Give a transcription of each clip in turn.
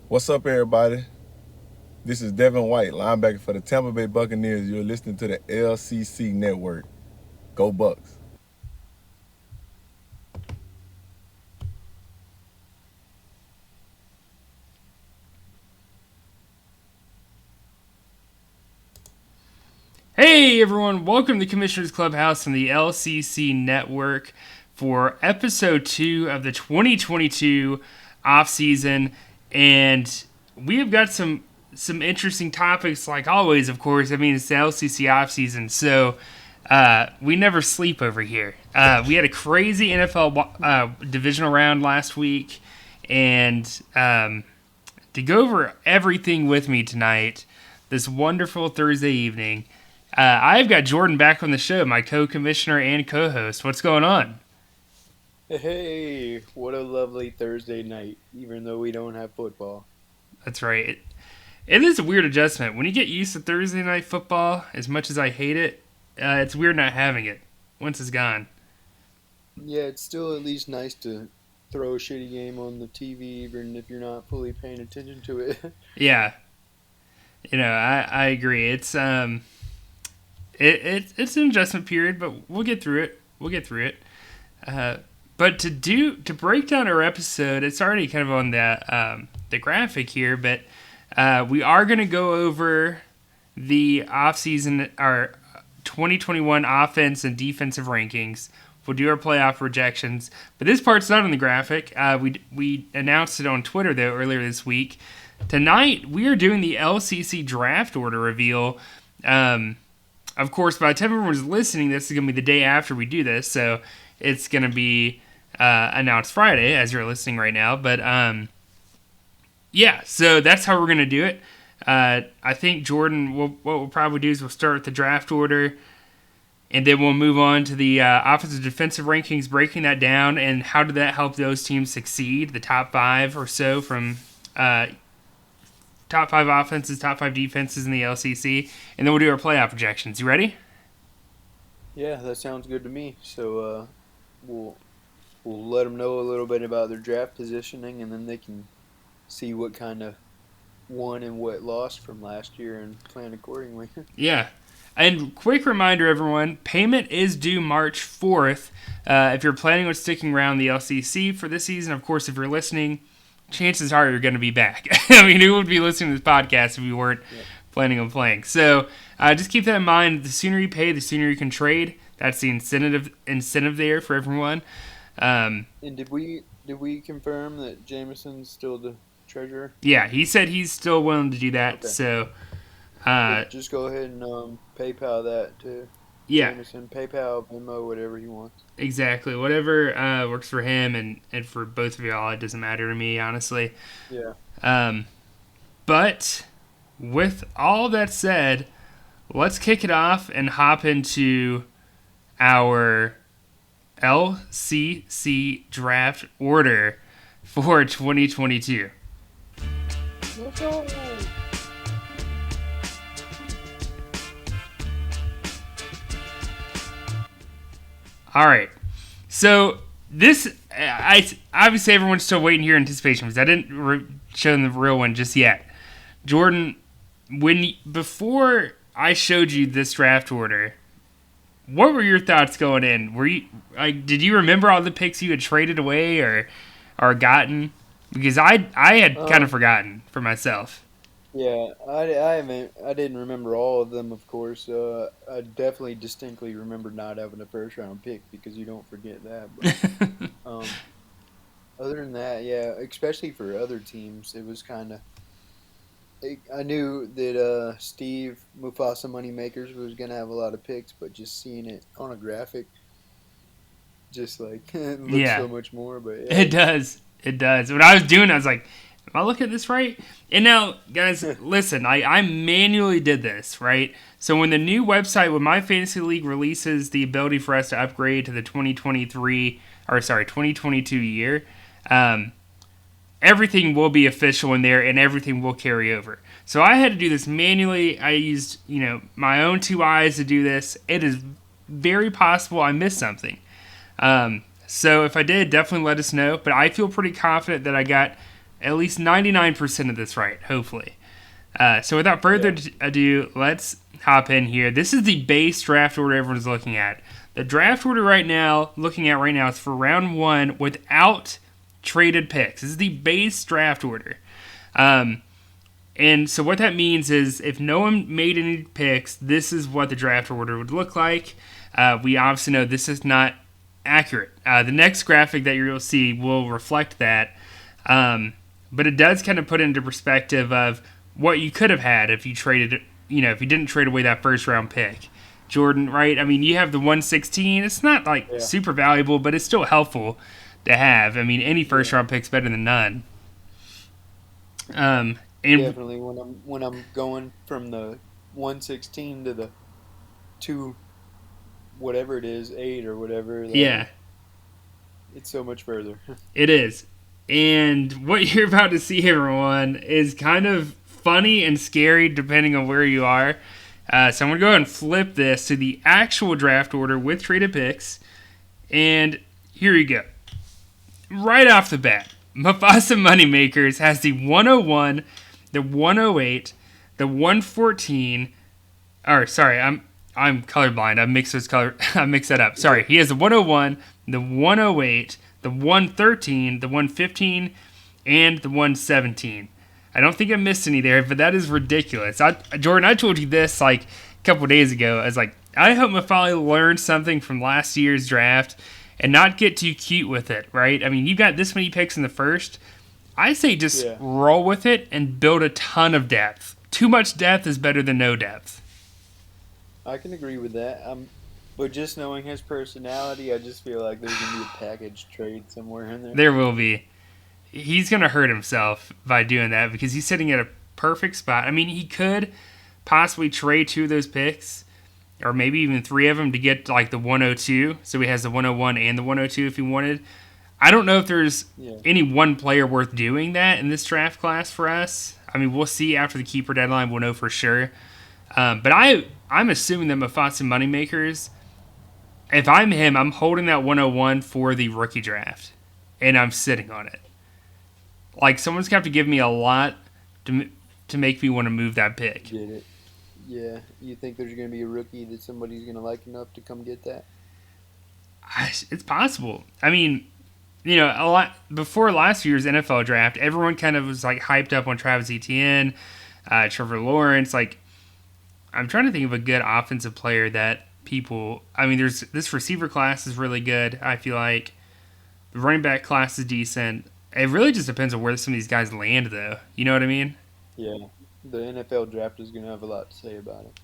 What's up, everybody? This is Devin White, linebacker for the Tampa Bay Buccaneers. You're listening to the LCC Network. Go Bucks. Hey everyone, welcome to Commissioner's Clubhouse on the LCC Network for episode 2 of the 2022 offseason. And we have got some interesting topics, like always, of course. I mean, it's the LCC offseason, so we never sleep over here. We had a crazy NFL divisional round last week, and to go over everything with me tonight, this wonderful Thursday evening, I've got Jordan back on the show, my co-commissioner and co-host. What's going on? Hey, what a lovely Thursday night, even though we don't have football. That's right. It is a weird adjustment. When you get used to Thursday night football, as much as I hate it, it's weird not having it once it's gone. Yeah, it's still at least nice to throw a shitty game on the TV, even if you're not fully paying attention to it. Yeah, I agree. It's it's an adjustment period, but we'll get through it. But to break down our episode, it's already kind of on the graphic here, but we are going to go over the offseason, our 2021 offense and defensive rankings. We'll do our playoff projections, but this part's not on the graphic. We announced it on Twitter though earlier this week. Tonight we are doing the LCC Draft Order reveal. Of course, by the time everyone's listening, this is going to be the day after we do this, so it's going to be announced Friday, as you're listening right now. But, yeah, so that's how we're going to do it. I think, Jordan, what we'll probably do is we'll start with the draft order, and then we'll move on to the offensive defensive rankings, breaking that down, and how did that help those teams succeed, the top 5 or so from top 5 offenses, top 5 defenses in the LCC, and then we'll do our playoff projections. You ready? Yeah, that sounds good to me. So we'll let them know a little bit about their draft positioning, and then they can see what kind of won and what lost from last year and plan accordingly. Yeah. And quick reminder, everyone, payment is due March 4th. If you're planning on sticking around the LCC for this season, of course, if you're listening, chances are you're going to be back. I mean, who would be listening to this podcast if we weren't planning on playing? So just keep that in mind. The sooner you pay, the sooner you can trade. That's the incentive there for everyone. And did we confirm that Jameson's still the treasurer? Yeah, he said he's still willing to do that. Okay. So just go ahead and PayPal that to Jameson. PayPal, Venmo, whatever he wants. Exactly. Whatever works for him and for both of y'all, it doesn't matter to me, honestly. Yeah. But with all that said, let's kick it off and hop into our LCC Draft Order for 2022. Let's go. All right. So this, obviously everyone's still waiting here in anticipation because I didn't show them the real one just yet. Jordan, before I showed you this draft order, what were your thoughts going in? Did you remember all the picks you had traded away or gotten? Because I had kind of forgotten for myself. Yeah, I didn't remember all of them, of course. I definitely distinctly remember not having a first round pick because you don't forget that. But, other than that, yeah, especially for other teams, it was kind of. I knew that Steve Mufasa Moneymakers was gonna have a lot of picks, but just seeing it on a graphic, just like it looks so much more. But yeah. It does. When I was doing it, I was like, am I looking at this right? And now, guys, listen, I manually did this, right? So when the new website, when My Fantasy League releases the ability for us to upgrade to the 2022 year, everything will be official in there and everything will carry over. So I had to do this manually. I used, my own 2 eyes to do this. It is very possible I missed something. So if I did, definitely let us know. But I feel pretty confident that I got at least 99% of this right, hopefully. So without further ado, let's hop in here. This is the base draft order everyone's looking at. The draft order looking at right now, is for round 1 without traded picks. This is the base draft order. And so what that means is if no one made any picks, this is what the draft order would look like. We obviously know this is not accurate. The next graphic that you'll see will reflect that. But it does kind of put into perspective of what you could have had if you traded, if you didn't trade away that first round pick. Jordan, right? I mean, you have the 116. It's not super valuable, but it's still helpful to have. I mean, any first round pick's better than none. And definitely when I'm going from the 116 to the 2 whatever it is, 8 or whatever. It's so much further. It is. And what you're about to see, everyone, is kind of funny and scary depending on where you are. So I'm going to go ahead and flip this to the actual draft order with traded picks. And here you go. Right off the bat, Mufasa Moneymakers has the 101, the 108, the 114. Or sorry, I'm colorblind. I mixed that up. Sorry. He has the 101, the 108, the 113, the 115, and the 117. I don't think I missed any there, but that is ridiculous. Jordan, I told you this like a couple days ago. I was like, I hope Mufasa learned something from last year's draft and not get too cute with it, right? I mean, you got this many picks in the first. I say just roll with it and build a ton of depth. Too much depth is better than no depth. I can agree with that. But just knowing his personality, I just feel like there's going to be a package trade somewhere in there. There will be. He's going to hurt himself by doing that because he's sitting at a perfect spot. I mean, he could possibly trade 2 of those picks or maybe even 3 of them to get like the 102. So he has the 101 and the 102 if he wanted. I don't know if there's any one player worth doing that in this draft class for us. I mean, we'll see after the keeper deadline. We'll know for sure. But I'm assuming that Mufasa Moneymakers, if I'm him, I'm holding that 101 for the rookie draft, and I'm sitting on it. Like, someone's going to have to give me a lot to make me want to move that pick. Get it. Yeah. You think there's going to be a rookie that somebody's going to like enough to come get that? It's possible. I mean, a lot before last year's NFL draft, everyone kind of was like hyped up on Travis Etienne, Trevor Lawrence. Like, I'm trying to think of a good offensive player that people. I mean, there's this receiver class is really good. I feel like the running back class is decent. It really just depends on where some of these guys land, though. You know what I mean? Yeah, the NFL draft is going to have a lot to say about it.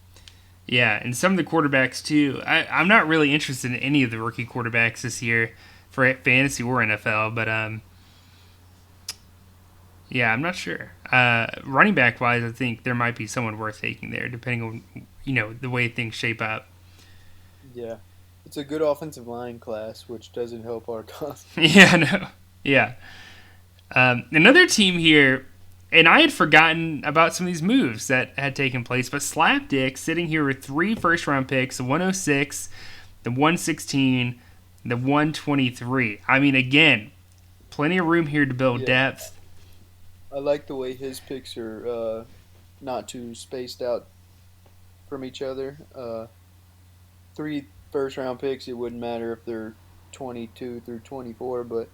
Yeah, and some of the quarterbacks too. I'm not really interested in any of the rookie quarterbacks this year for fantasy or NFL, but yeah, I'm not sure. Running back wise, I think there might be someone worth taking there, depending on the way things shape up. Yeah, it's a good offensive line class, which doesn't help our cause. Yeah, no, yeah. Another team here, and I had forgotten about some of these moves that had taken place, but Slapdick sitting here with 3 first-round picks, the 106, the 116, the 123. I mean, again, plenty of room here to build depth. I like the way his picks are not too spaced out from each other. 3 first-round picks, it wouldn't matter if they're 22 through 24, but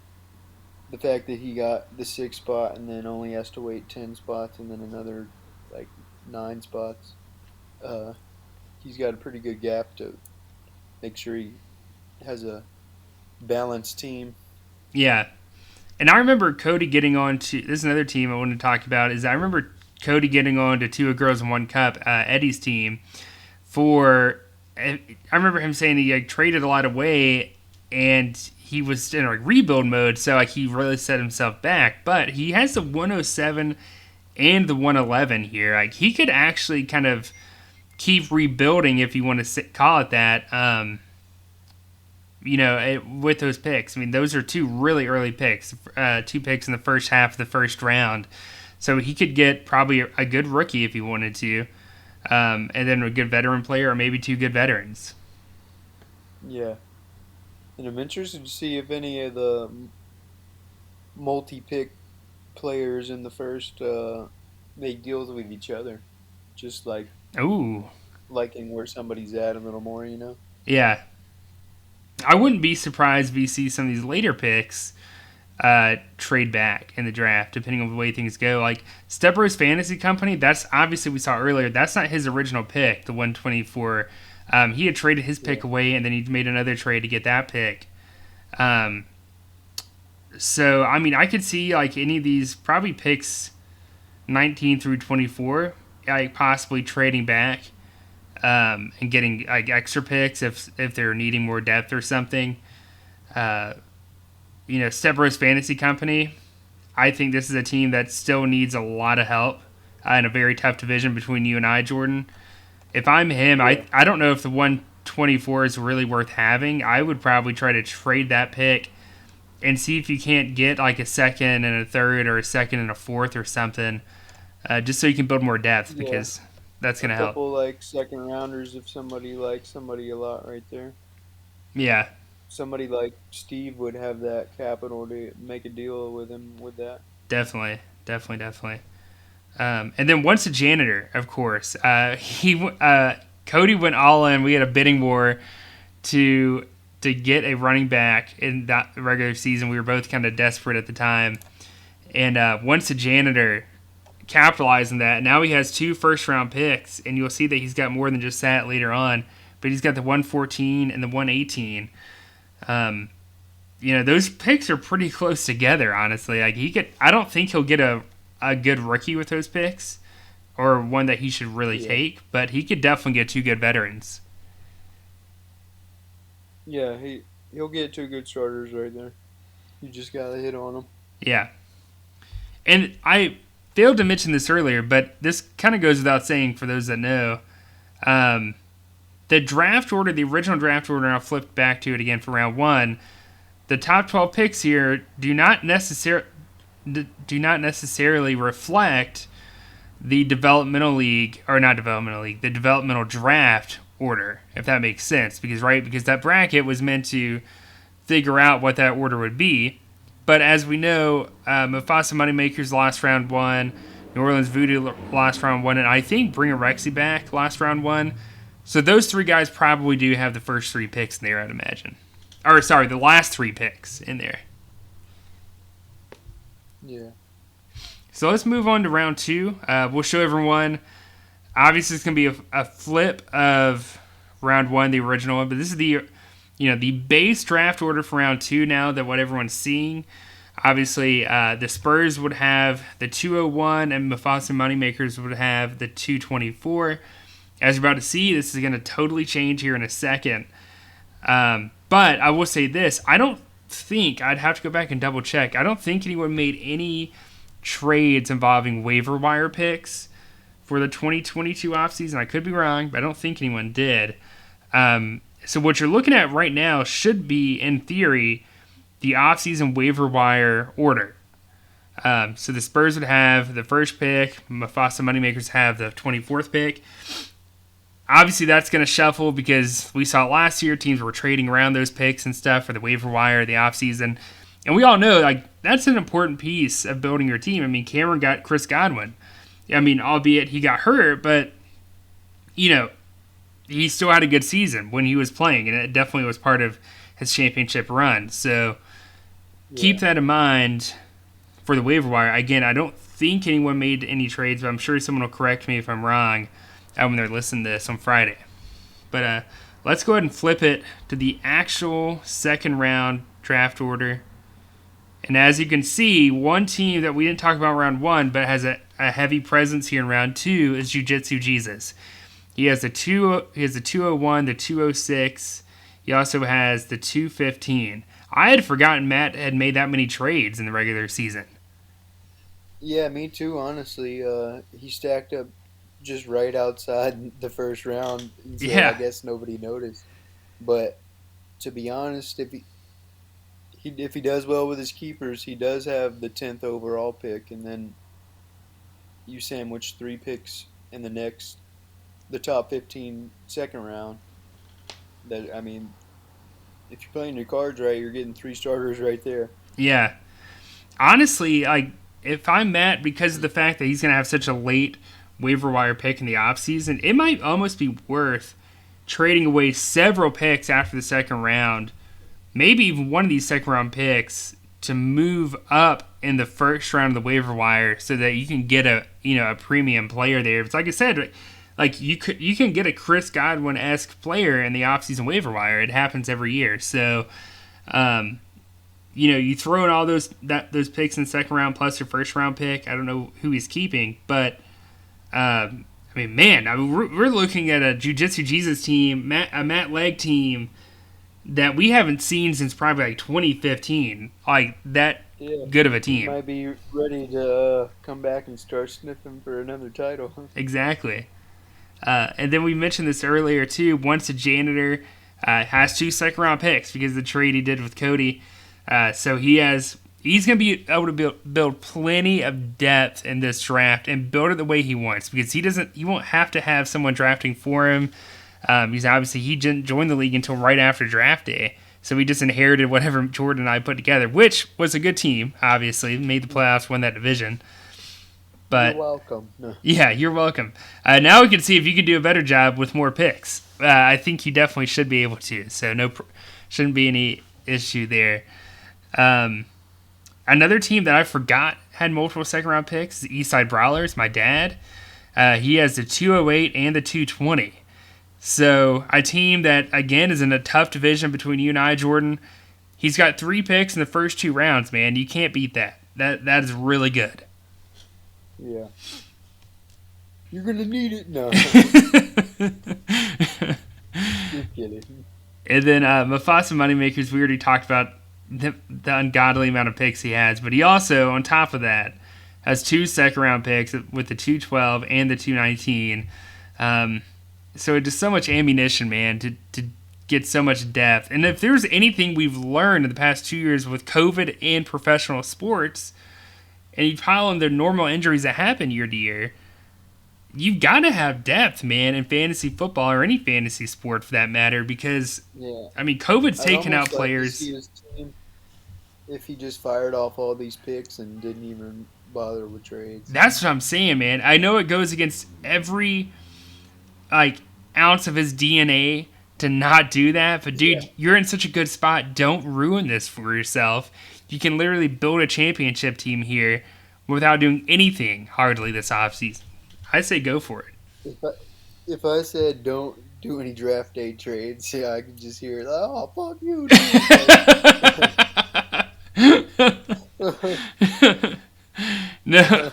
the fact that he got the 6th spot and then only has to wait 10 spots and then another 9 spots, he's got a pretty good gap to make sure he has a balanced team. Yeah. And I remember Cody getting on to, this is another team I wanted to talk about, is I remember Cody getting on to 2 Girls in One Cup, Eddie's team, I remember him saying he traded a lot away and he was in rebuild mode, so he really set himself back. But he has the 107 and the 111 here. He could actually kind of keep rebuilding, if you want to call it that, with those picks. I mean, those are 2 really early picks, 2 picks in the first half of the first round. So he could get probably a good rookie if he wanted to, and then a good veteran player or maybe 2 good veterans. Yeah. And I'm interested to see if any of the multi-pick players in the first make deals with each other, just like Ooh, liking where somebody's at a little more, yeah. I wouldn't be surprised if we see some of these later picks trade back in the draft, depending on the way things go. Like Step Bros Fantasy Company, that's obviously we saw earlier. That's not his original pick, the 124. He had traded his pick away, and then he made another trade to get that pick. So I mean, I could see like any of these probably picks 19 through 24, like possibly trading back and getting like extra picks if they're needing more depth or something. Step Bros Fantasy Company, I think this is a team that still needs a lot of help in a very tough division between you and I, Jordan. If I'm him, I don't know if the 124 is really worth having. I would probably try to trade that pick and see if you can't get like a second and a third or a second and a fourth or something, just so you can build more depth because that's going to help. A couple like second rounders if somebody likes somebody a lot right there. Yeah. Somebody like Steve would have that capital to make a deal with him with that. Definitely. And then once a janitor, of course, Cody went all in. We had a bidding war to get a running back in that regular season. We were both kind of desperate at the time. And once a janitor capitalized on that, now he has 2 first-round picks, and you'll see that he's got more than just that later on. But he's got the 114 and the 118. Those picks are pretty close together, honestly. Like I don't think he'll get a good rookie with those picks, or one that he should really take, but he could definitely get 2 good veterans. Yeah, he'll get 2 good starters right there. You just gotta hit on them. Yeah. And I failed to mention this earlier, but this kind of goes without saying for those that know. The draft order, the original draft order, and I'll flip back to it again for round 1. The top 12 picks here do not necessarily reflect the developmental league, or not developmental league, the developmental draft order, if that makes sense. Because that bracket was meant to figure out what that order would be. But as we know, Mufasa Moneymakers lost round 1, New Orleans Voodoo lost round 1, and I think Bring a Rexy back lost round 1. So those 3 guys probably do have the first 3 picks in there, I'd imagine. Or, sorry, the last 3 picks in there. Yeah. So let's move on to round 2. We'll show everyone. Obviously, it's going to be a flip of round 1, the original one. But this is the base draft order for round 2 now that what everyone's seeing. Obviously, the Spurs would have the 201 and Mufasa Moneymakers would have the 224. As you're about to see, this is going to totally change here in a second. But I will say this. I don't think, I'd have to go back and double check, I don't think anyone made any trades involving waiver wire picks for the 2022 offseason. I could be wrong, but I don't think anyone did. So what you're looking at right now should be, in theory, the offseason waiver wire order. So the Spurs would have the first pick, Mufasa Moneymakers have the 24th pick. Obviously, that's going to shuffle because we saw last year teams were trading around those picks and stuff for the waiver wire, the offseason. And we all know like that's an important piece of building your team. I mean, Cameron got Chris Godwin. I mean, albeit he got hurt, but, he still had a good season when he was playing, and it definitely was part of his championship run. So keep that in mind for the waiver wire. Again, I don't think anyone made any trades, but I'm sure someone will correct me if I'm wrong when they're listening to this on Friday. But let's go ahead and flip it to the actual second round draft order. And as you can see, one team that we didn't talk about in round 1 but has a heavy presence here in round 2 is Jiu-Jitsu Jesus. He has the 201, the 206. He also has the 215. I had forgotten Matt had made that many trades in the regular season. Yeah, me too, honestly. He stacked up just right outside the first round. So I guess nobody noticed. But to be honest, if he does well with his keepers, he does have the 10th overall pick, and then you sandwich 3 picks in the top 15 second round. That, I mean, if you're playing your cards right, you're getting 3 starters right there. Yeah. Honestly, if I'm Matt, because of the fact that he's going to have such a late waiver wire pick in the offseason, it might almost be worth trading away several picks after the second round, maybe even one of these second round picks, to move up in the first round of the waiver wire so that you can get a premium player there. It's like I said, like you can get a Chris Godwin-esque player in the offseason waiver wire. It happens every year. So you throw in all those picks in the second round plus your first round pick. I don't know who he's keeping, but we're looking at a Jiu-Jitsu Jesus team, a Matt Legg team that we haven't seen since probably like 2015. Like that good of a team. Might be ready to come back and start sniffing for another title. Exactly. And then we mentioned this earlier too. Once a janitor has 2 second round picks because of the trade he did with Cody. So he's going to be able to build plenty of depth in this draft and build it the way he wants, because he won't have to have someone drafting for him. Because he didn't join the league until right after draft day. So he just inherited whatever Jordan and I put together, which was a good team, obviously. Made the playoffs, won that division. But you're welcome. No. Yeah, you're welcome. Now we can see if you can do a better job with more picks. I think you definitely should be able to. So shouldn't be any issue there. Another team that I forgot had multiple second-round picks is Eastside Brawlers, my dad. He has the 208 and the 220. So a team that, again, is in a tough division between you and I, Jordan. He's got 3 picks in the first 2 rounds, man. You can't beat that. That is really good. Yeah. You're going to need it now. You're kidding. And then Mufasa Moneymakers, we already talked about the ungodly amount of picks he has. But he also, on top of that, has 2 second-round picks with the 212 and the 219. So it's just so much ammunition, man, to get so much depth. And if there's anything we've learned in the past 2 years with COVID and professional sports, and you pile on the normal injuries that happen year to year, you've got to have depth, man, in fantasy football or any fantasy sport for that matter, because, COVID's taken out players. See his team if he just fired off all these picks and didn't even bother with trades. That's what I'm saying, man. I know it goes against every ounce of his DNA to not do that, but dude, you're in such a good spot. Don't ruin this for yourself. You can literally build a championship team here without doing anything hardly this offseason. I say go for it. If I said don't do any draft day trades, I could just hear, oh, fuck you, dude. No.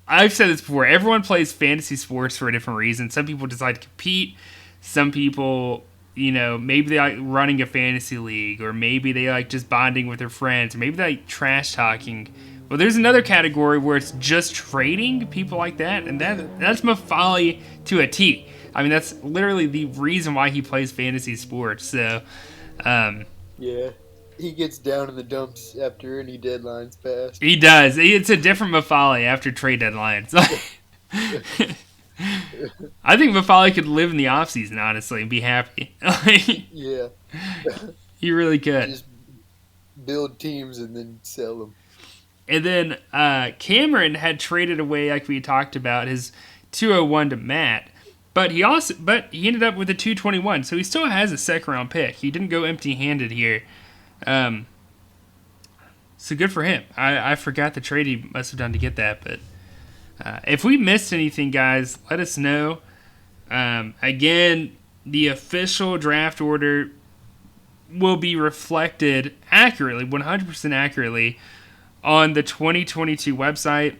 I've said this before. Everyone plays fantasy sports for a different reason. Some people decide to compete. Some people, maybe they like running a fantasy league, or maybe they like just bonding with their friends, or maybe they like trash talking. Well, there's another category where it's just trading, people like that, and that's Mafali to a T. I mean, that's literally the reason why he plays fantasy sports. So, yeah. He gets down in the dumps after any deadlines pass. He does. It's a different Mafali after trade deadlines. I think Mafali could live in the offseason, honestly, and be happy. Yeah. He really could. Just build teams and then sell them. And then Cameron had traded away, like we talked about, his 201 to Matt. But he ended up with a 221, so he still has a second-round pick. He didn't go empty-handed here. So good for him. I forgot the trade he must have done to get that, but if we missed anything, guys, let us know. Again, the official draft order will be reflected accurately, 100% accurately, on the 2022 website.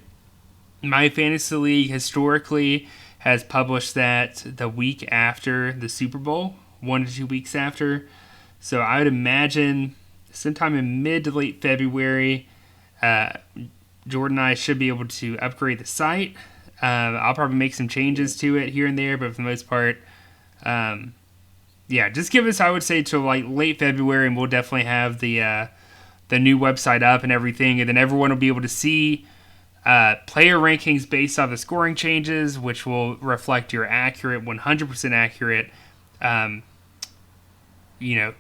My Fantasy League historically has published that the week after the Super Bowl, 1 to 2 weeks after. So I would imagine sometime in mid to late February, Jordan and I should be able to upgrade the site. I'll probably make some changes to it here and there, but for the most part, just give us, I would say, till like late February, and we'll definitely have the new website up and everything, and then everyone will be able to see player rankings based on the scoring changes, which will reflect your accurate, 100% accurate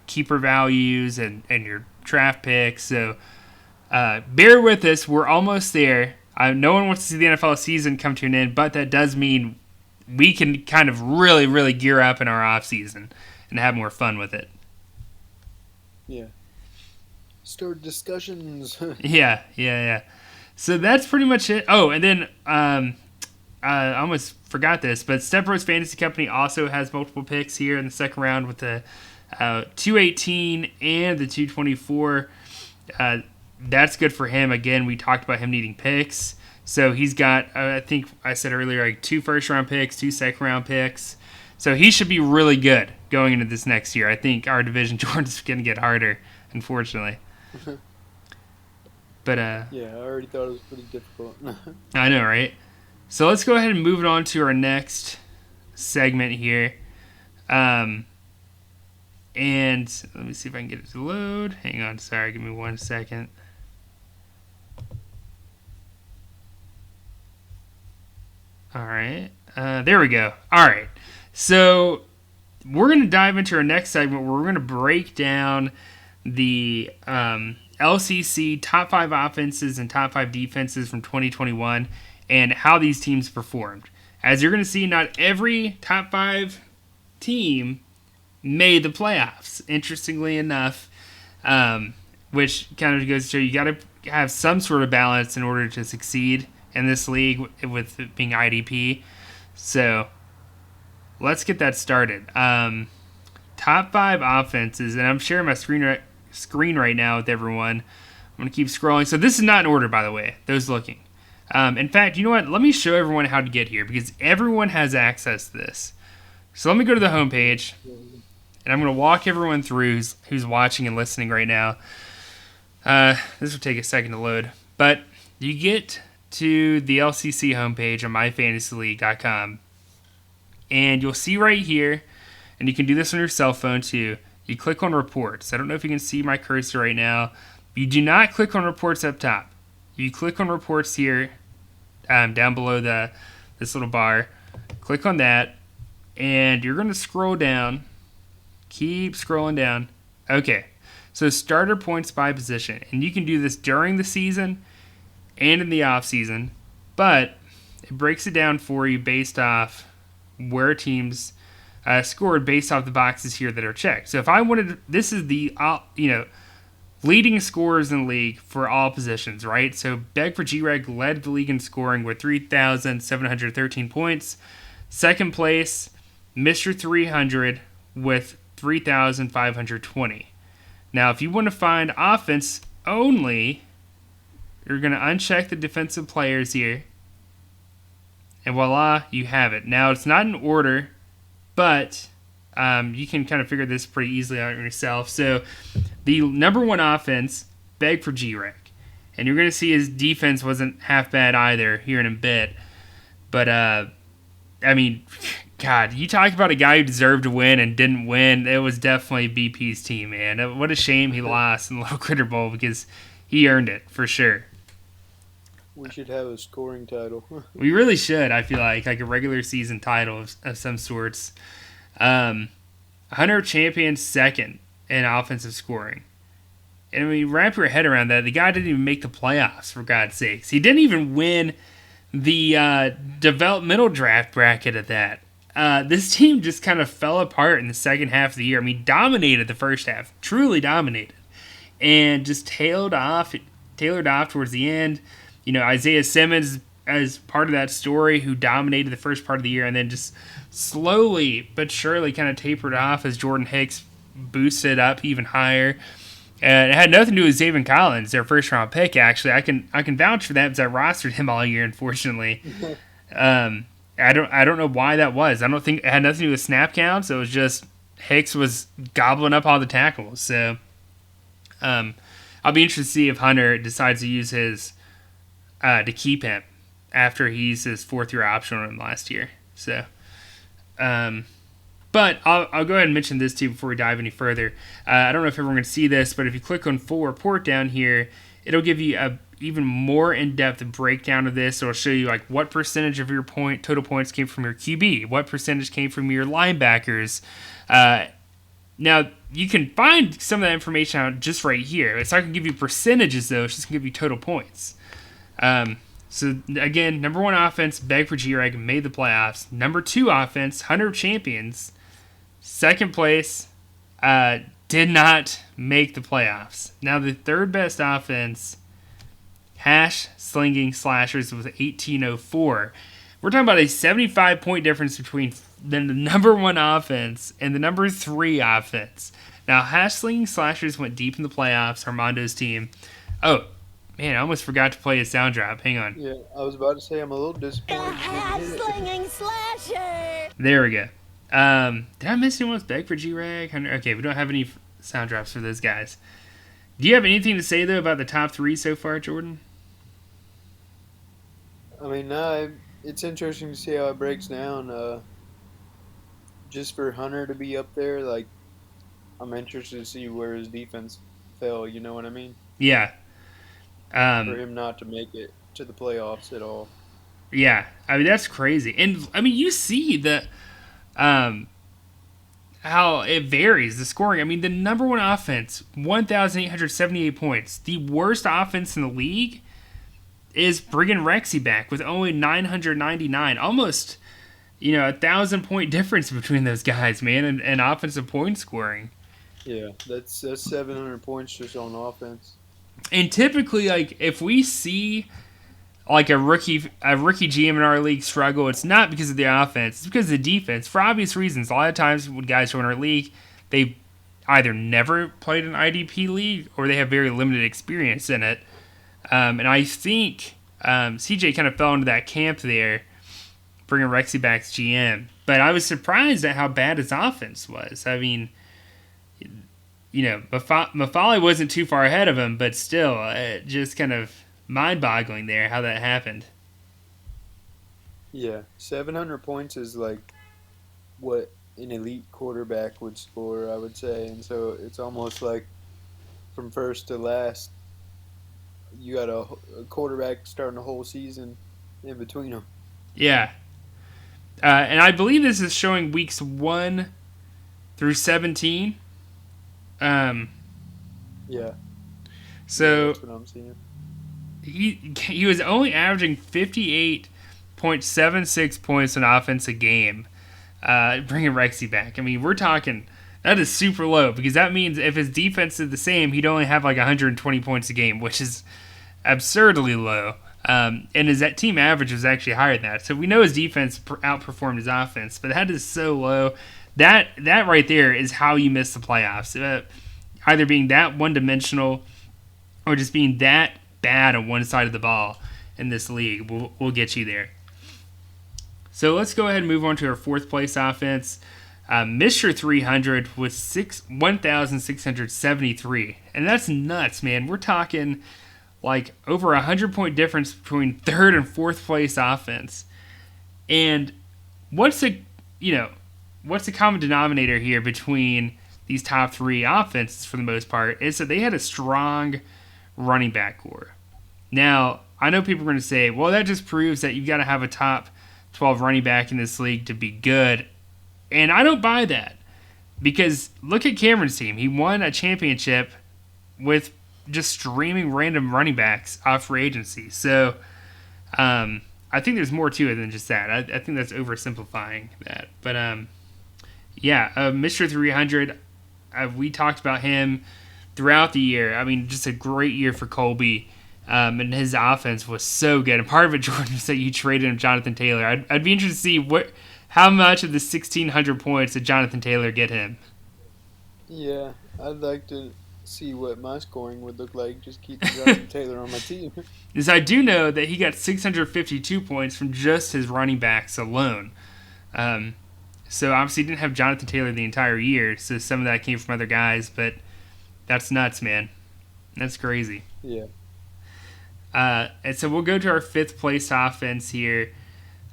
keeper values and your draft picks. So bear with us. We're almost there. No one wants to see the NFL season come to an end, but that does mean we can kind of really, really gear up in our off season and have more fun with it. Yeah. Start discussions. Yeah. So that's pretty much it. Oh, and then I almost forgot this, but Step Bros Fantasy Company also has multiple picks here in the second round with the 218 and the 224. That's good for him. Again, we talked about him needing picks. So he's got, I think I said earlier, like 2 first-round picks, 2 second-round picks. So he should be really good going into this next year. I think our division, Jordan's going to get harder, unfortunately. But yeah, I already thought it was pretty difficult. I know, right? So let's go ahead and move it on to our next segment here. And let me see if I can get it to load. Hang on, sorry, give me 1 second. All right, there we go. All right, so we're going to dive into our next segment where we're going to break down the LCC top 5 offenses and top 5 defenses from 2021 and how these teams performed. As you're going to see, not every top 5 team made the playoffs, interestingly enough, which kind of goes to show you got to have some sort of balance in order to succeed in this league with it being IDP. So let's get that started. Top 5 offenses, and I'm sharing my screen right now with everyone. I'm going to keep scrolling. So this is not in order, by the way, those looking. In fact, you know what? Let me show everyone how to get here because everyone has access to this. So let me go to the homepage, and I'm going to walk everyone through who's watching and listening right now. This will take a second to load. But you get to the LCC homepage on myfantasyleague.com, and you'll see right here, and you can do this on your cell phone too, you click on reports. I don't know if you can see my cursor right now. You do not click on reports up top. You click on reports here, down below this little bar. Click on that, and you're going to scroll down. Keep scrolling down. Okay, so starter points by position. And you can do this during the season and in the off season, but it breaks it down for you based off where teams scored based off the boxes here that are checked. So if I wanted, this is the leading scorers in the league for all positions, right? So Beg for G-Reg led the league in scoring with 3,713 points. Second place, Mr. 300 with 3,520. Now, if you want to find offense only, you're going to uncheck the defensive players here. And voila, you have it. Now, it's not in order, but you can kind of figure this pretty easily out yourself. So, the number 1 offense, Beg for G-Reg. And you're going to see his defense wasn't half bad either here in a bit. But, I mean, God, you talk about a guy who deserved to win and didn't win. It was definitely BP's team, man. What a shame he lost in the Little Critter Bowl because he earned it for sure. We should have a scoring title. We really should, I feel like a regular season title of some sorts. Hunter Champion second in offensive scoring. And when you wrap your head around that, the guy didn't even make the playoffs, for God's sakes. He didn't even win the developmental draft bracket at that. This team just kind of fell apart in the second half of the year. I mean, dominated the first half, truly dominated, and just tailored off towards the end. You know, Isaiah Simmons as part of that story who dominated the first part of the year and then just slowly but surely kind of tapered off as Jordan Hicks boosted up even higher. And it had nothing to do with Zaven Collins, their first-round pick, actually. I can vouch for that because I rostered him all year, unfortunately. I don't know why that was. I don't think it had nothing to do with snap counts. It was just Hicks was gobbling up all the tackles. So I'll be interested to see if Hunter decides to use his to keep him after he used his 4th-year option on him last year. So, but I'll go ahead and mention this to you before we dive any further. I don't know if everyone can see this, but if you click on full report down here, it'll give you a even more in-depth breakdown of this. It'll show you like what percentage of your total points came from your QB, what percentage came from your linebackers, Now, you can find some of that information out just right here. It's not going to give you percentages, though. It's just going to give you total points. So, again, number 1 offense, Beg for G-Reg, made the playoffs. Number 2 offense, Hunter of Champions, second place, did not make the playoffs. Now, the third best offense, Hash Slinging Slashers, with 1804. We're talking about a 75-point difference between the number 1 offense and the number 3 offense. Now, Hash Slinging Slashers went deep in the playoffs, Armando's team. Oh, man, I almost forgot to play a sound drop. Hang on. Yeah, I was about to say I'm a little disappointed. Slinging Slasher! There we go. Did I miss anyone with Beg for G-Rag? Okay, we don't have any sound drops for those guys. Do you have anything to say, though, about the top 3 so far, Jordan? I mean, it's interesting to see how it breaks down. Just for Hunter to be up there, like, I'm interested to see where his defense fell, you know what I mean? Yeah. For him not to make it to the playoffs at all. Yeah, I mean, that's crazy. And, I mean, you see that how it varies, the scoring. I mean, the number 1 offense, 1,878 points. The worst offense in the league is bringing Rexy back with only 999. Almost, 1,000-point difference between those guys, man, and offensive point scoring. Yeah, that's 700 points just on offense. And typically, like, if we see like a rookie GM in our league struggle, it's not because of the offense, it's because of the defense, for obvious reasons. A lot of times when guys join our league, they either never played an IDP league or they have very limited experience in it. And I think CJ kind of fell into that camp there, bringing Rexy back as GM. But I was surprised at how bad his offense was. I mean, Mafali wasn't too far ahead of him, but still, just kind of mind-boggling there how that happened. Yeah, 700 points is like what an elite quarterback would score, I would say. And so it's almost like from first to last, you got a quarterback starting the whole season in between them. Yeah. And I believe this is showing weeks 1 through 17. Yeah. So that's what I'm seeing. He was only averaging 58.76 points on offense a game, bringing Rexy back. I mean, we're talking, that is super low, because that means if his defense is the same, he'd only have like 120 points a game, which is absurdly low. And his team average was actually higher than that. So we know his defense outperformed his offense, but that is so low. That right there is how you miss the playoffs. Either being that one-dimensional or just being that bad on one side of the ball in this league will get you there. So let's go ahead and move on to our 4th place offense. Mr. 300 with 1,673. And that's nuts, man. We're talking like over 100-point difference between 3rd and 4th place offense. And what's the common denominator here between these top 3 offenses for the most part is that they had a strong running back core. Now, I know people are going to say, well, that just proves that you've got to have a top 12 running back in this league to be good. And I don't buy that. Because look at Cameron's team. He won a championship with just streaming random running backs off free agency. So, I think there's more to it than just that. I think that's oversimplifying that. But, Mr. 300, we talked about him throughout the year. I mean, just a great year for Colby. And his offense was so good. And part of it, Jordan, is that you traded him Jonathan Taylor. I'd be interested to see how much of the 1,600 points did Jonathan Taylor get him. Yeah, I'd like to see what my scoring would look like. Just keep Jonathan Taylor on my team. Because I do know that he got 652 points from just his running backs alone. So obviously he didn't have Jonathan Taylor the entire year, so some of that came from other guys, but that's nuts, man. That's crazy. Yeah. And so we'll go to our 5th place offense here,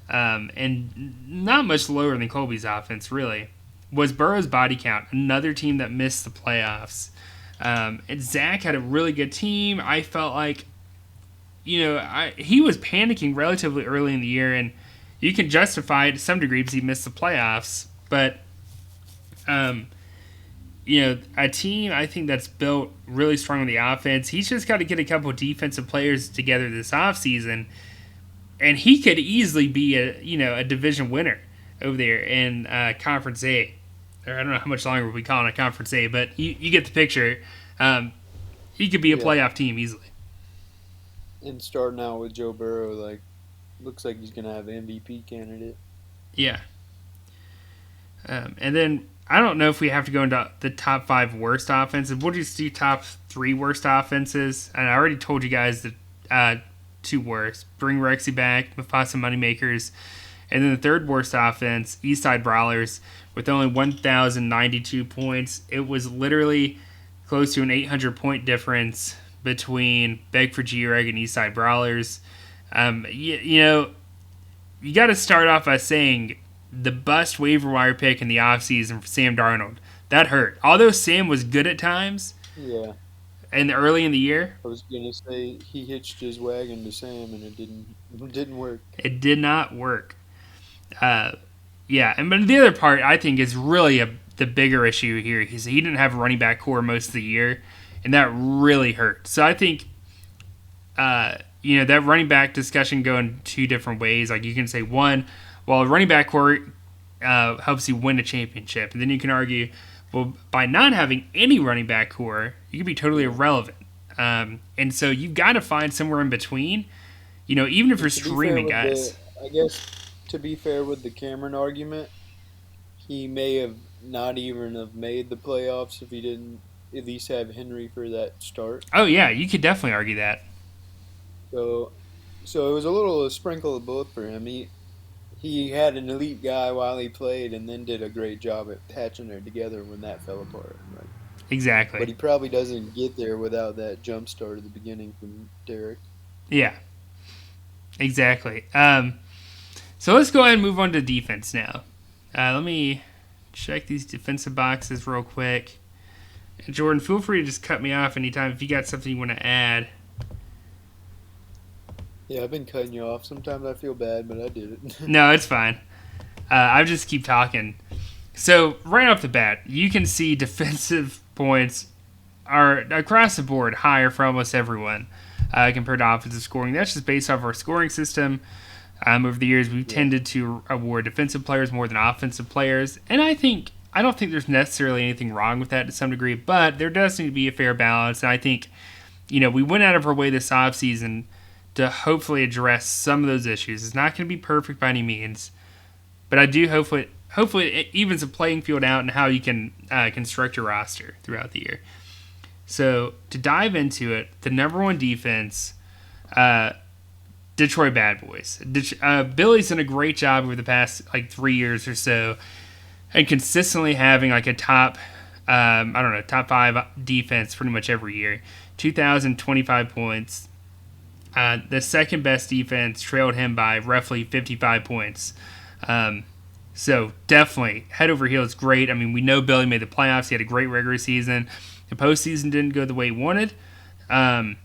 and not much lower than Colby's offense, really, was Burrow's body count, another team that missed the playoffs. And Zach had a really good team. I felt like, he was panicking relatively early in the year, and you can justify it to some degree because he missed the playoffs, but a team I think that's built really strong on the offense. He's just got to get a couple of defensive players together this offseason, and he could easily be a division winner over there in Conference A. Or I don't know how much longer we call it a Conference A, but you get the picture. He could be a playoff team easily. And starting out with Joe Burrow, looks like he's gonna have MVP candidate. Yeah. And then I don't know if we have to go into the top 5 worst offenses. We'll just do top 3 worst offenses. And I already told you guys the 2 worst. Bring Rexy back, Mufasa Moneymakers. And then the 3rd worst offense, Eastside Brawlers, with only 1,092 points. It was literally close to an 800-point difference between Beg for G-Reg and Eastside Brawlers. You got to start off by saying the bust waiver wire pick in the offseason for Sam Darnold. That hurt. Although Sam was good at times. Yeah. And early in the year. I was going to say he hitched his wagon to Sam and it didn't work. It did not work. But the other part I think is really the bigger issue here is he didn't have a running back core most of the year, and that really hurt. So I think, that running back discussion go in 2 different ways. Like you can say, one, well, a running back core helps you win a championship, and then you can argue, well, by not having any running back core, you can be totally irrelevant. And so you've got to find somewhere in between. Even if you're streaming guys. I guess to be fair with the Cameron argument, he may have not even have made the playoffs if he didn't at least have Henry for that start. Oh yeah, you could definitely argue that. So it was a sprinkle of both for him. He had an elite guy while he played, and then did a great job at patching it together when that fell apart. Right? Exactly. But he probably doesn't get there without that jump start at the beginning from Derek. Yeah. Exactly. So let's go ahead and move on to defense now. Let me check these defensive boxes real quick. And Jordan, feel free to just cut me off anytime if you got something you want to add. Yeah, I've been cutting you off. Sometimes I feel bad, but I did it. No, it's fine. I just keep talking. So right off the bat, you can see defensive points are across the board higher for almost everyone compared to offensive scoring. That's just based off our scoring system. Over the years, we've tended to award defensive players more than offensive players, and I don't think there's necessarily anything wrong with that to some degree, but there does need to be a fair balance, and I think, we went out of our way this offseason to hopefully address some of those issues. It's not going to be perfect by any means, but I do hopefully it evens the playing field out and how you can construct your roster throughout the year. So to dive into it, the number 1 defense, Detroit Bad Boys. Billy's done a great job over the past 3 years or so, and consistently having a top 5 defense pretty much every year. 2,025 points. The second best defense trailed him by roughly 55 points. So definitely head over heels great. I mean, we know Billy made the playoffs. He had a great regular season. The postseason didn't go the way he wanted. And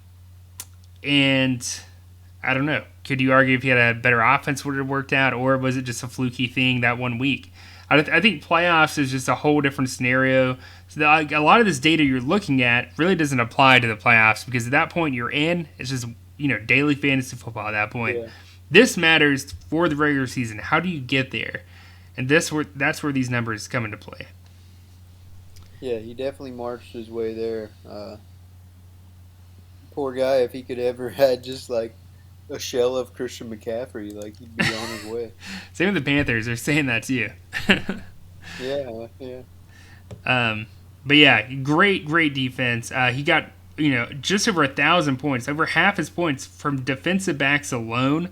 I don't know. Could you argue if he had a better offense would it have worked out, or was it just a fluky thing that 1 week? I think playoffs is just a whole different scenario. So a lot of this data you're looking at really doesn't apply to the playoffs because at that point you're in. It's just daily fantasy football at that point. Yeah. This matters for the regular season. How do you get there? And that's where these numbers come into play. Yeah, he definitely marched his way there. Poor guy, if he could ever had just a shell of Christian McCaffrey, he'd be on his way. Same with the Panthers. They're saying that too. Yeah. But yeah, great defense. He got just over 1,000 points, over half his points from defensive backs alone.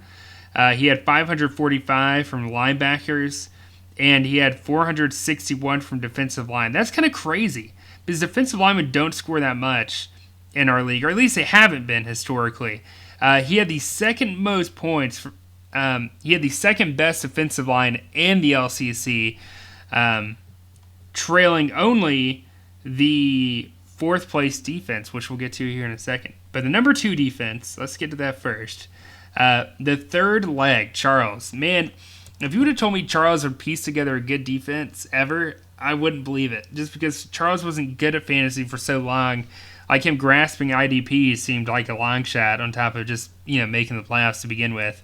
He had 545 from linebackers, and he had 461 from defensive line. That's kind of crazy because defensive linemen don't score that much in our league, or at least they haven't been historically. He had the second most points. He had the second best defensive line in the LCC, trailing only the 4th place defense, which we'll get to here in a second. But the number 2 defense, let's get to that first. The third leg, Charles. Man, if you would have told me Charles would piece together a good defense ever, I wouldn't believe it. Just because Charles wasn't good at fantasy for so long, like him grasping IDP seemed like a long shot on top of just making the playoffs to begin with.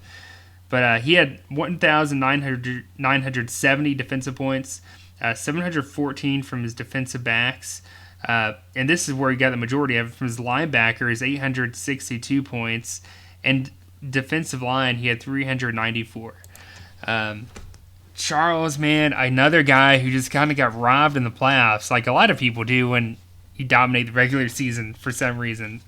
But he had 1,970 defensive points, 714 from his defensive backs. And this is where he got the majority of it from his linebackers, 862 points. And defensive line, he had 394. Charles, man, another guy who just kind of got robbed in the playoffs, like a lot of people do when you dominate the regular season for some reason.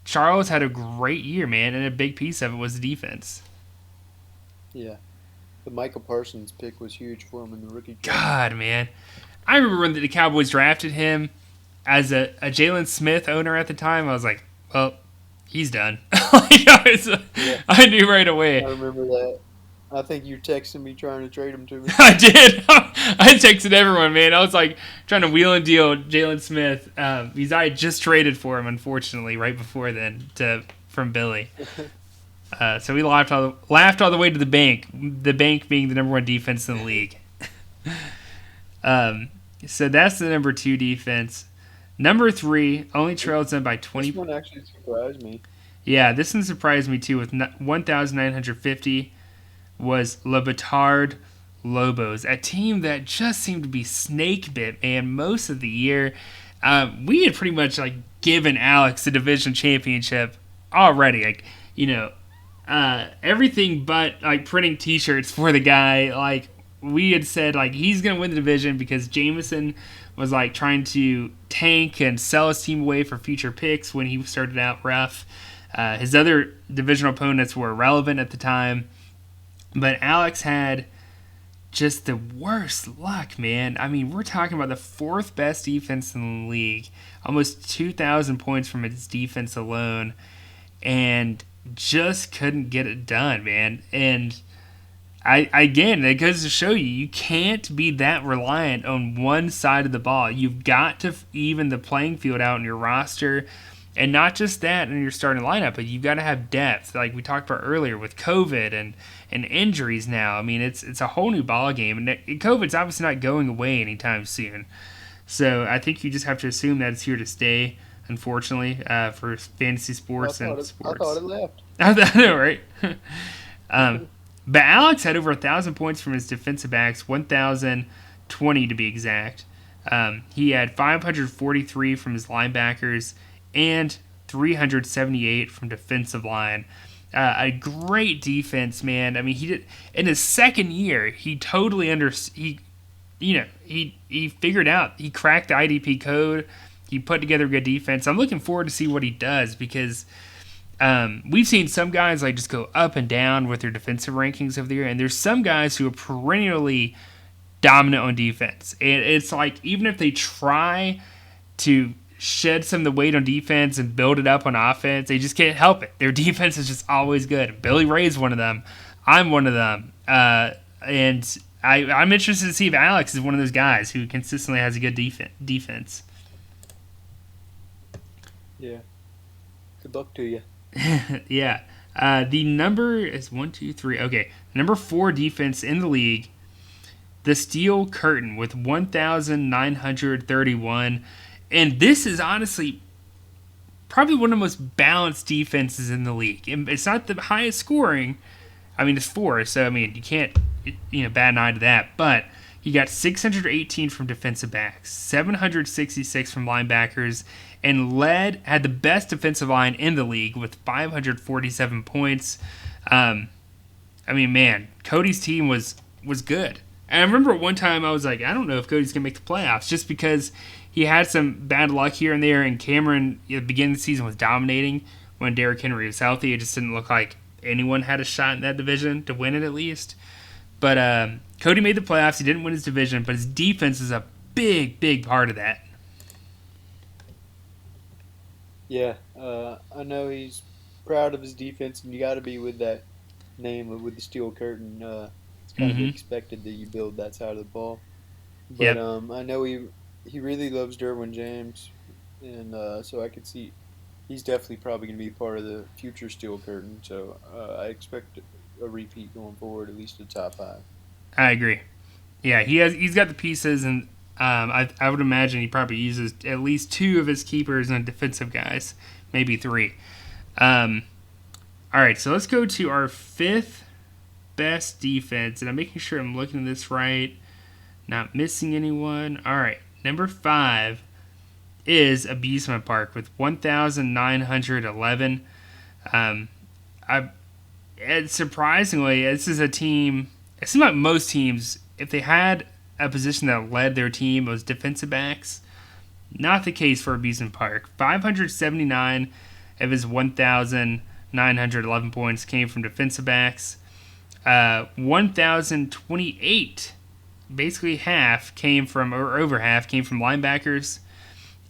Charles had a great year, man, and a big piece of it was the defense. Yeah. The Michael Parsons pick was huge for him in the rookie draft. God, man. I remember when the Cowboys drafted him as a Jalen Smith owner at the time. I was like, well, he's done. I knew right away. I remember that. I think you texted me trying to trade him to me. I did. I texted everyone, man. I was like trying to wheel and deal Jalen Smith. Because I had just traded for him, unfortunately, right before then from Billy. So we laughed all the way to the bank. The bank being the number one defense in the league. So that's the number 2 defense. Number 3 only trails them by 20. This one actually surprised me. Yeah, this one surprised me too. With 1,950 was Le Batard Lobos, a team that just seemed to be snake bit, man, most of the year. We had pretty much given Alex the division championship already. Everything but printing T-shirts for the guy. We had said he's gonna win the division because Jameson was trying to tank and sell his team away for future picks when he started out rough. His other divisional opponents were irrelevant at the time, but Alex had just the worst luck, man. I mean, we're talking about the 4th best defense in the league, almost 2,000 points from its defense alone, and just couldn't get it done, man. And again, it goes to show you can't be that reliant on one side of the ball. You've got to even the playing field out in your roster, and not just that in your starting lineup, but you've got to have depth, like we talked about earlier with COVID and injuries now. I mean, it's a whole new ball game, and COVID's obviously not going away anytime soon. So I think you just have to assume that it's here to stay, unfortunately, for fantasy sports and sports. I thought it left. I know, right? But Alex had over 1,000 points from his defensive backs, 1,020 to be exact. He had 543 from his linebackers and 378 from defensive line. A great defense, man. I mean, he did in his second year. He totally he figured out. He cracked the IDP code. He put together a good defense. I'm looking forward to see what he does because we've seen some guys just go up and down with their defensive rankings of the year, and there's some guys who are perennially dominant on defense. And it's even if they try to shed some of the weight on defense and build it up on offense, they just can't help it. Their defense is just always good. Billy Ray's one of them. I'm one of them. And I'm interested to see if Alex is one of those guys who consistently has a good defense. Yeah. Good luck to you. Yeah. The number is 1, 2, 3. Okay. Number 4 defense in the league, the Steel Curtain with 1,931. And this is honestly probably one of the most balanced defenses in the league. It's not the highest scoring. I mean, it's 4, so I mean, you can't bat an eye to that. But you got 618 from defensive backs, 766 from linebackers, and had the best defensive line in the league with 547 points. I mean, man, Cody's team was good. And I remember at one time I was like, I don't know if Cody's going to make the playoffs just because he had some bad luck here and there, and Cameron at the beginning of the season was dominating when Derrick Henry was healthy. It just didn't look like anyone had a shot in that division to win it at least. But Cody made the playoffs. He didn't win his division, but his defense is a big, big part of that. Yeah, I know he's proud of his defense, and you got to be with that name with the Steel Curtain. It's kind of expected that you build that side of the ball. But I know he really loves Derwin James, and so I could see he's definitely probably going to be part of the future Steel Curtain. So I expect a repeat going forward, at least the top 5. I agree. Yeah, he's got the pieces, and I would imagine he probably uses at least 2 of his keepers and defensive guys, maybe 3. All right, so let's go to our 5th best defense, and I'm making sure I'm looking at this right, not missing anyone. All right, number 5 is Abusement Park with 1,911. And surprisingly, this is a team. It seems like most teams, if they had a position that led their team, was defensive backs. Not the case for Abusement Park. 579 of his 1,911 points came from defensive backs. 1,028, basically half, came from, or over half, came from linebackers,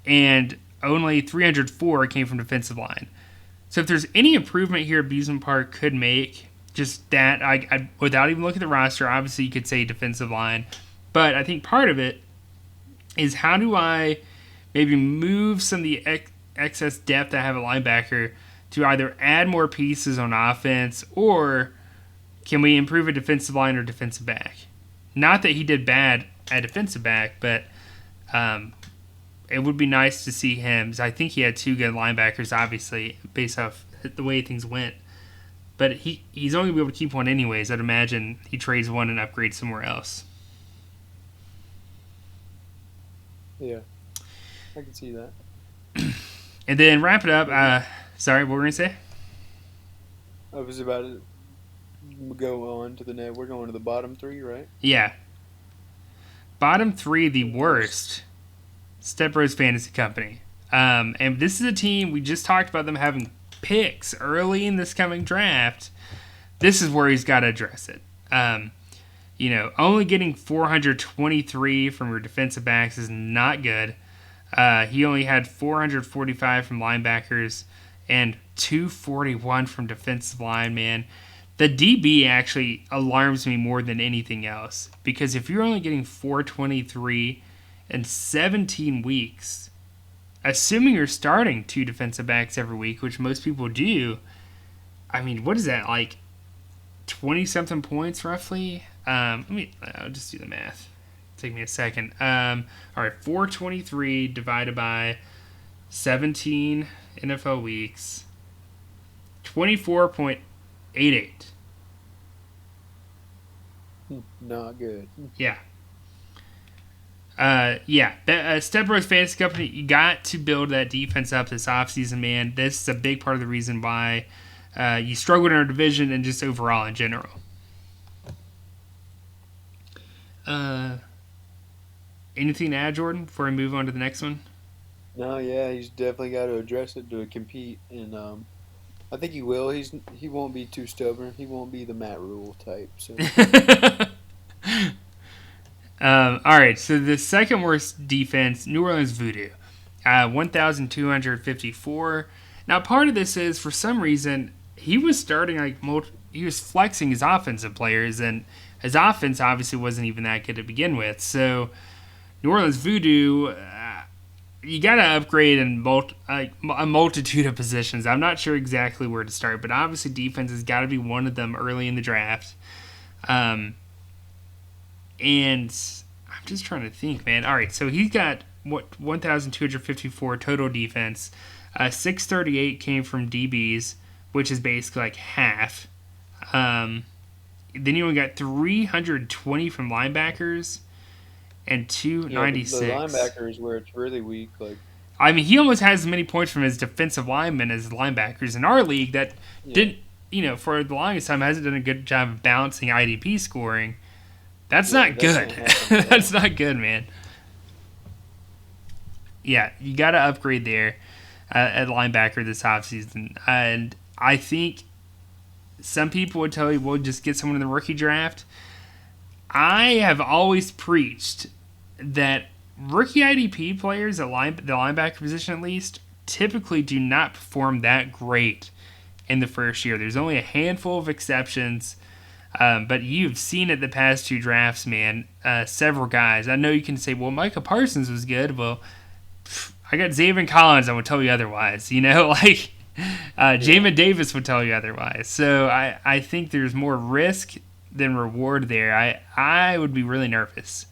and only 304 came from defensive line. So if there's any improvement here Abusement Park could make, just that, I without even looking at the roster, obviously you could say defensive line, but I think part of it is how do I maybe move some of the excess depth I have at linebacker to either add more pieces on offense, or can we improve a defensive line or defensive back? Not that he did bad at defensive back, but it would be nice to see him. I think he had 2 good linebackers, obviously, based off the way things went. But he's only going to be able to keep one anyways. I'd imagine he trades one and upgrades somewhere else. Yeah, I can see that. And then wrap it up. Sorry, what were we going to say? I was about to go on to the net. We're going to the bottom 3, right? Yeah. Bottom 3, the worst. Step Bros Fantasy Company. And this is a team, we just talked about them having picks early in this coming draft. This is where he's got to address it. Only getting 423 from your defensive backs is not good. He only had 445 from linebackers and 241 from defensive line, man. The DB actually alarms me more than anything else, because if you're only getting 423 in 17 weeks, assuming you're starting 2 defensive backs every week, which most people do, I mean, what is that, like 20-something points roughly? I'll just do the math. Take me a second. All right, 423 divided by 17 NFL weeks, 24.88. Not good. Yeah. Step Bros Fantasy Company, you got to build that defense up this offseason, man. This is a big part of the reason why you struggled in our division and just overall in general. Anything to add, Jordan, before we move on to the next one? No, yeah, he's definitely got to address it to compete, and I think he will. He won't be too stubborn. He won't be the Matt Rule type. So. All right, so the second worst defense, New Orleans Voodoo, 1,254. Now, part of this is, for some reason, he was starting he was flexing his offensive players, and his offense obviously wasn't even that good to begin with. So, New Orleans Voodoo, you got to upgrade in a multitude of positions. I'm not sure exactly where to start, but obviously defense has got to be one of them early in the draft. And I'm just trying to think, man. All right, so he's got 1,254 total defense. 638 came from DBs, which is basically like half. Then you only got 320 from linebackers and 296. The linebackers where it's really weak. I mean, he almost has as many points from his defensive linemen as linebackers in our league that didn't, for the longest time hasn't done a good job of balancing IDP scoring. That's not good. That's not good, man. Yeah, you got to upgrade there at linebacker this offseason. And I think some people would tell you, well, just get someone in the rookie draft. I have always preached that rookie IDP players at the linebacker position at least typically do not perform that great in the first year. There's only a handful of exceptions. But you've seen it the past 2 drafts, man. Several guys. I know you can say, well, Micah Parsons was good. Well, I got Xavier Collins. I would tell you otherwise. Jamin Davis would tell you otherwise. So I think there's more risk than reward there. I would be really nervous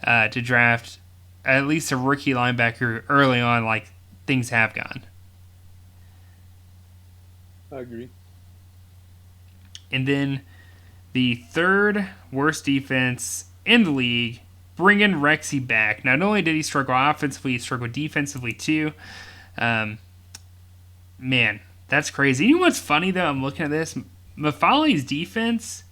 to draft at least a rookie linebacker early on, like things have gone. I agree. And then the third worst defense in the league, bring in Rexy back. Not only did he struggle offensively, he struggled defensively too. Man, that's crazy. You know what's funny though? I'm looking at this. Mafali's defense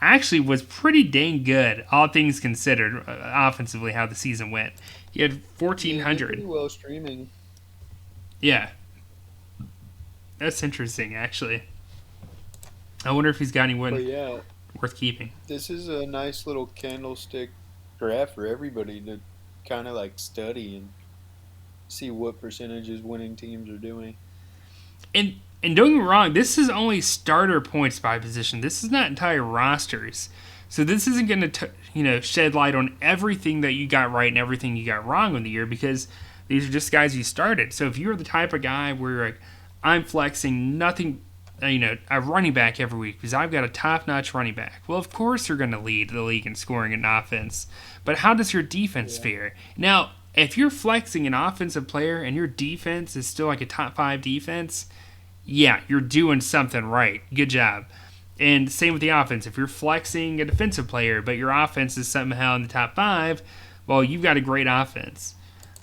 actually was pretty dang good, all things considered, offensively, how the season went. He had 1,400. Pretty well streaming. Yeah. That's interesting, actually. I wonder if he's got anyone But yeah, worth keeping. this is a nice little candlestick draft for everybody to kind of like study and see what percentages winning teams are doing. And don't get me wrong, this is only starter points by position. This is not entire rosters. So this isn't going to shed light on everything that you got right and everything you got wrong in the year, because these are just guys you started. So if you're the type of guy where you're like, I'm flexing nothing, a running back every week because I've got a top-notch running back. Well, of course you're going to lead the league in scoring and offense. But how does your defense fare? Now, if you're flexing an offensive player and your defense is still like a top 5 defense, yeah, you're doing something right. Good job. And same with the offense. If you're flexing a defensive player, but your offense is somehow in the top 5, well, you've got a great offense.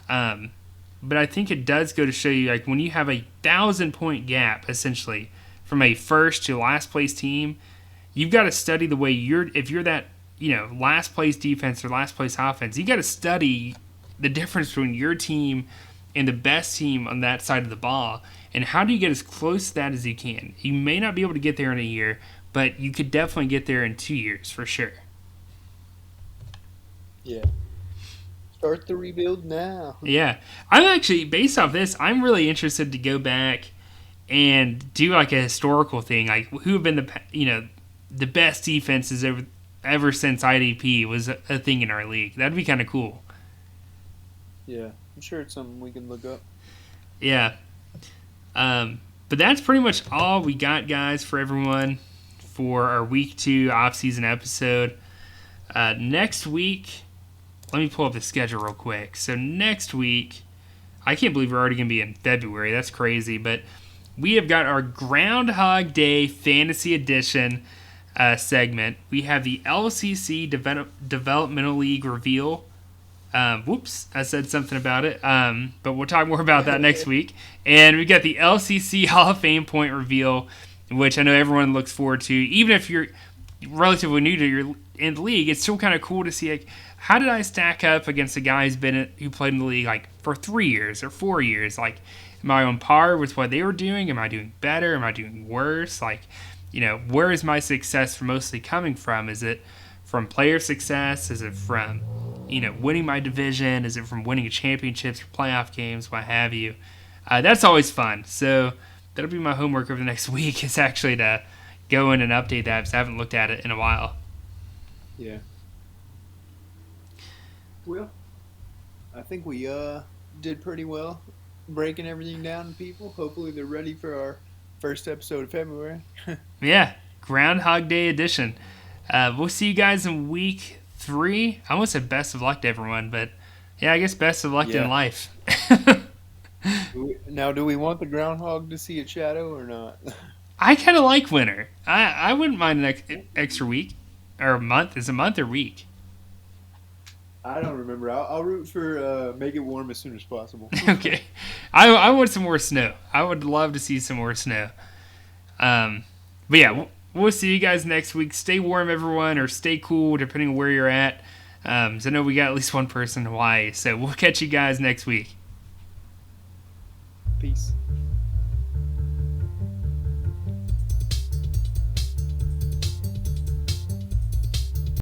But I think it does go to show you, like, when you have a 1,000-point gap, essentially, from a first to last place team, you've got to study the way if you're that, last place defense or last place offense, you got to study the difference between your team and the best team on that side of the ball. And how do you get as close to that as you can? You may not be able to get there in a year, but you could definitely get there in 2 years for sure. Yeah. Start the rebuild now. Yeah. I'm actually, based off this, I'm really interested to go back and do like a historical thing. Like, who have been the best defenses ever since IDP was a thing in our league. That'd be kind of cool. Yeah. I'm sure it's something we can look up. Yeah. But that's pretty much all we got, guys, for everyone for our week 2 off-season episode. Next week, let me pull up the schedule real quick. So next week, I can't believe we're already going to be in February. That's crazy. But we have got our Groundhog Day Fantasy Edition segment. We have the LCC Developmental League reveal. Whoops, I said something about it. But we'll talk more about that next week. And we got the LCC Hall of Fame point reveal, which I know everyone looks forward to. Even if you're relatively new to your in the league, it's still kind of cool to see, like, how did I stack up against a guy who played in the league like for 3 years or 4 years? Like, am I on par with what they were doing? Am I doing better? Am I doing worse? Like, where is my success mostly coming from? Is it from player success? Is it from winning my division? Is it from winning championships or playoff games, what have you? That's always fun. So that'll be my homework over the next week, is actually to go in and update that, because I haven't looked at it in a while. Yeah. Well, I think we did pretty well breaking everything down to people. Hopefully they're ready for our first episode of February. Yeah, Groundhog Day edition. We'll see you guys in week 3. I almost said best of luck to everyone, but yeah, I guess best of luck in life. Now, do we want the groundhog to see its shadow or not? I kind of like winter. I wouldn't mind an extra week or a month. Is it a month or week? I don't remember. I'll root for make it warm as soon as possible. Okay. I want some more snow. I would love to see some more snow. But yeah, we'll see you guys next week. Stay warm, everyone, or stay cool, depending on where you're at. So I know we got at least one person in Hawaii. So we'll catch you guys next week. Peace.